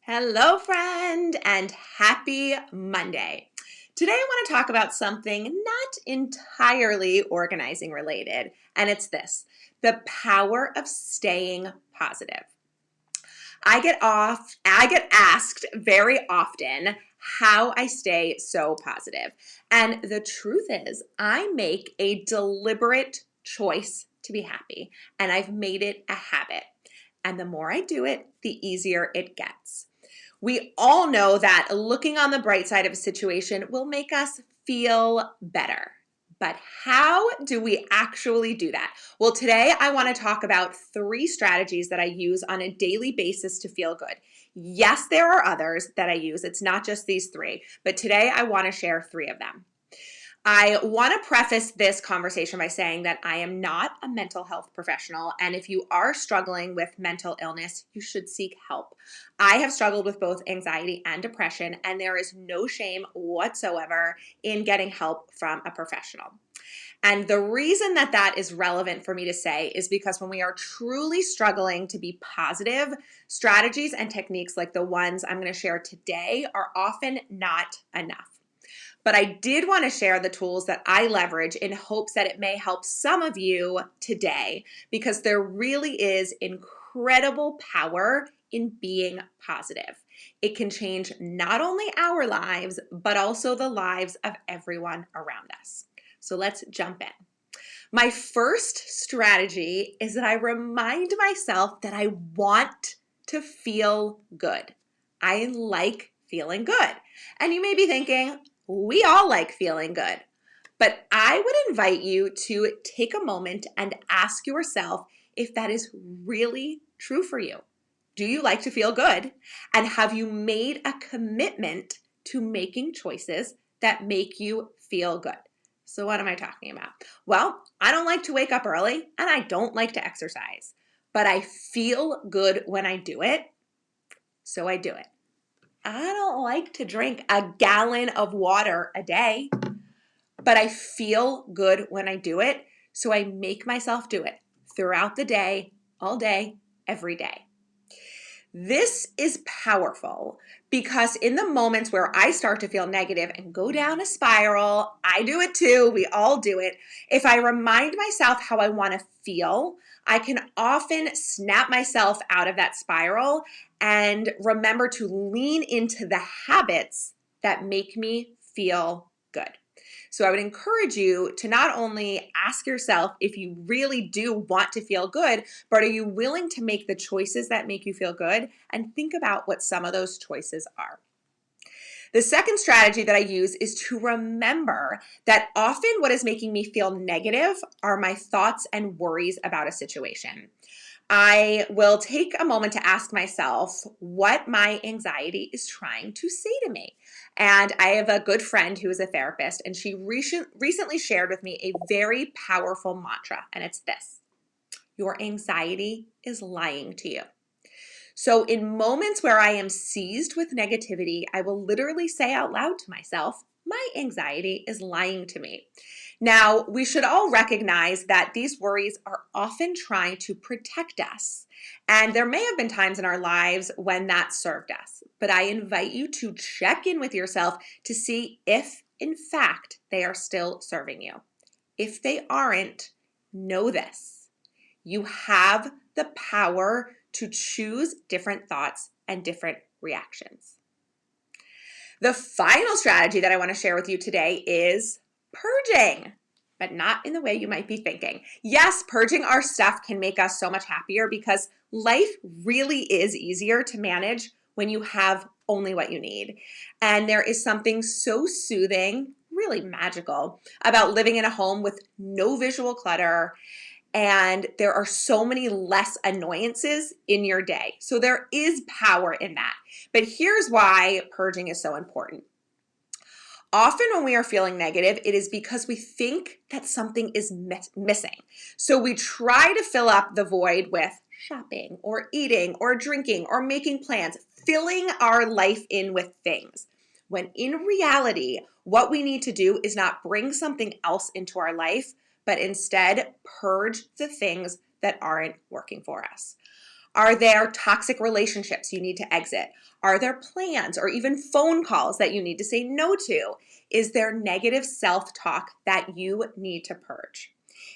Hello, friend, and happy Monday. Today, I want to talk about something not entirely organizing related, and it's this: the power of staying positive. I get asked very often how I stay so positive. And the truth is, I make a deliberate choice to be happy, and I've made it a habit. And the more I do it, the easier it gets. We all know that looking on the bright side of a situation will make us feel better. But how do we actually do that? Well, today I want to talk about 3 strategies that I use on a daily basis to feel good. Yes, there are others that I use. It's not just these 3, but today I want to share 3 of them. I want to preface this conversation by saying that I am not a mental health professional, and if you are struggling with mental illness, you should seek help. I have struggled with both anxiety and depression, and there is no shame whatsoever in getting help from a professional. And the reason that that is relevant for me to say is because when we are truly struggling to be positive, strategies and techniques like the ones I'm going to share today are often not enough. But I did want to share the tools that I leverage in hopes that it may help some of you today, because there really is incredible power in being positive. It can change not only our lives, but also the lives of everyone around us. So let's jump in. My first strategy is that I remind myself that I want to feel good. I like feeling good. And you may be thinking, we all like feeling good. But I would invite you to take a moment and ask yourself if that is really true for you. Do you like to feel good? And have you made a commitment to making choices that make you feel good? So what am I talking about? Well, I don't like to wake up early and I don't like to exercise, but I feel good when I do it, so I do it. I don't like to drink a gallon of water a day, but I feel good when I do it, so I make myself do it throughout the day, all day, every day. This is powerful because in the moments where I start to feel negative and go down a spiral, I do it too, we all do it. If I remind myself how I want to feel, I can often snap myself out of that spiral and remember to lean into the habits that make me feel good. So I would encourage you to not only ask yourself if you really do want to feel good, but are you willing to make the choices that make you feel good? And think about what some of those choices are. The second strategy that I use is to remember that often what is making me feel negative are my thoughts and worries about a situation. I will take a moment to ask myself what my anxiety is trying to say to me. And I have a good friend who is a therapist, and she recently shared with me a very powerful mantra, and it's this: your anxiety is lying to you. So, in moments where I am seized with negativity, I will literally say out loud to myself, my anxiety is lying to me. Now, we should all recognize that these worries are often trying to protect us. And there may have been times in our lives when that served us. But I invite you to check in with yourself to see if, in fact, they are still serving you. If they aren't, know this: you have the power to choose different thoughts and different reactions. The final strategy that I want to share with you today is purging, but not in the way you might be thinking. Yes, purging our stuff can make us so much happier because life really is easier to manage when you have only what you need. And there is something so soothing, really magical, about living in a home with no visual clutter, and there are so many less annoyances in your day. So there is power in that. But here's why purging is so important. Often when we are feeling negative, it is because we think that something is missing. So we try to fill up the void with shopping or eating or drinking or making plans, filling our life in with things. When in reality, what we need to do is not bring something else into our life, but instead purge the things that aren't working for us. Are there toxic relationships you need to exit? Are there plans or even phone calls that you need to say no to? Is there negative self-talk that you need to purge?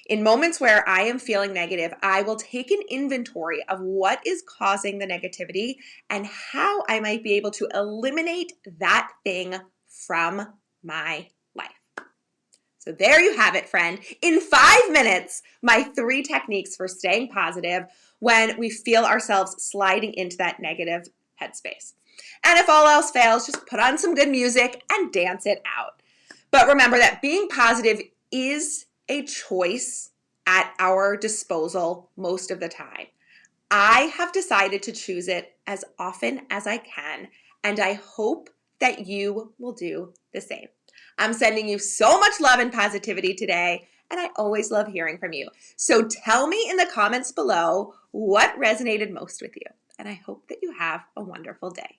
In moments where I am feeling negative, I will take an inventory of what is causing the negativity and how I might be able to eliminate that thing from my life. So there you have it, friend. In 5 minutes, my 3 techniques for staying positive when we feel ourselves sliding into that negative headspace. And if all else fails, just put on some good music and dance it out. But remember that being positive is a choice at our disposal most of the time. I have decided to choose it as often as I can, and I hope that you will do the same. I'm sending you so much love and positivity today, and I always love hearing from you. So tell me in the comments below what resonated most with you, and I hope that you have a wonderful day.